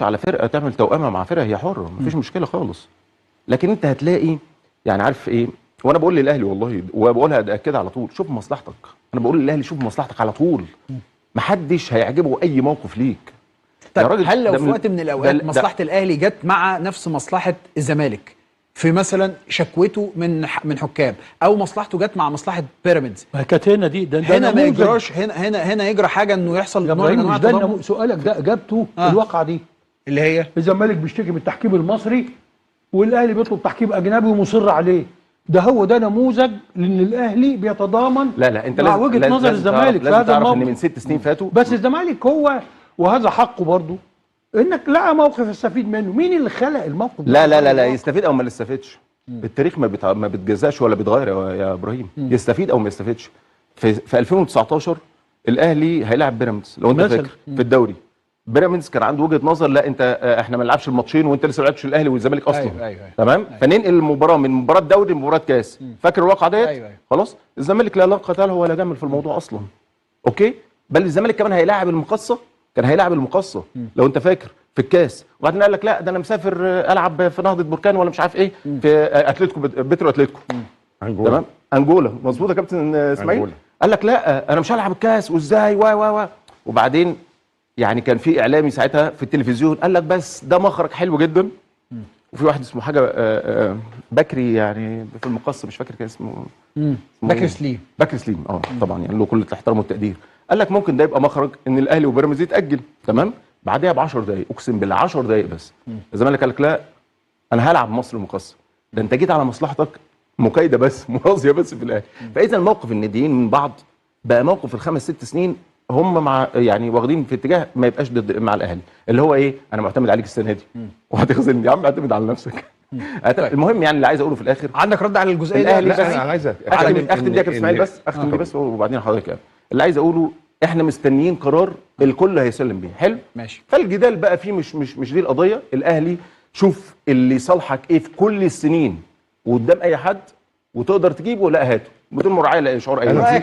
على فرقه تعمل توأمه مع فرقه، هي حره مفيش مشكله خالص. لكن انت هتلاقي يعني عارف ايه، وانا بقول للاهلي والله وبقولها كده على طول، شوف مصلحتك. انا بقول للاهلي شوف مصلحتك على طول. محدش هيعجبه اي موقف ليك. طيب هل لو في وقت من الاوقات مصلحه الاهلي جت مع نفس مصلحه الزمالك في مثلا شكوته من حكام، او مصلحته جت مع مصلحه بيراميدز، ما كانت هنا دي ده هنا ما يجراش، هنا يجرى حاجه انه يحصل نوع من انواع التضامن؟ سؤالك ده اجابته الواقعه دي اللي هي الزمالك بيشتكي من التحكيم المصري والاهلي بيطلب تحكيم اجنبي ومصر عليه. هو ده نموذج لان الاهلي بيتضامن لا انت مع وجهه نظر الزمالك في هذا الموقف. ان من 6 سنين فاتوا بس الزمالك هو وهذا حقه برضه انك لقى موقف يستفيد منه. مين اللي خلق الموقف ده؟ لا يستفيد او ما يستفيدش. التاريخ ما بيتجزاش ولا بيتغير يا ابراهيم. يستفيد او ما يستفيدش. في 2019 الاهلي هيلاعب بيراميدز لو انت فاكر في الدوري. بيراميدز كان عنده وجهه نظر لا انت احنا ما نلعبش الماتشين وانت لسه ما لعبتش الاهلي والزمالك اصلا. أيوة. تمام. فننقل المباراه من مباراه دوري لمباراه كاس. فاكر الواقعه ديت؟ أيوة. خلاص الزمالك لا قتال ولا جمل في الموضوع اصلا. اوكي. بل الزمالك كمان هيلاعب المقصه، كان هيلاعب المقصه لو انت فاكر في الكاس، وبعدين قال لك لا ده انا مسافر العب في نهضه بركان ولا مش عارف ايه في اتلتيكو بيترو اتلتيكو. انجولا. تمام. انجولا مظبوط يا كابتن اسماعيل. قال لك لا انا مش هلعب الكاس وازاي وبعدين يعني كان في اعلامي ساعتها في التلفزيون قال لك بس ده مخرج حلو جدا. وفي واحد اسمه حاجه بكري يعني في المقصه مش فاكر كان اسمه بكري سليم. بكري سليم طبعا يعني له كل الاحترام والتقدير. قال لك ممكن ده يبقى مخرج ان الاهلي وبيراميدز يتاجل. تمام. بعدها ب 10 دقائق اقسم بالله 10 دقائق بس الزمالك قال لك لا انا هلعب مصر المقصه. ده انت جيت على مصلحتك مكايده بس مرازيه بس في الاهلي. فاذا موقف الناديين من بعض بقى موقف الخمس ست سنين هم مع يعني واخدين في اتجاه ما يبقاش ضد مع الاهلي اللي هو ايه انا معتمد عليك السنه دي وهتخزني يا عم اعتمد على نفسك. المهم يعني اللي عايز اقوله في الاخر عندك رد على الجزئيه دي؟ الاهلي بس انا عايز اختم دي يا كابتن اسماعيل بس اختم دي بس وبعدين حضرتك يعني اللي عايز اقوله احنا مستنيين قرار الكل هيسلم بيه. حلو ماشي. فالجدال بقى فيه مش دي القضيه. الاهلي شوف اللي صالحك ايه في كل السنين وقدام اي حد وتقدر تجيبه لا هاته بدون مراعاه لا اشعار اي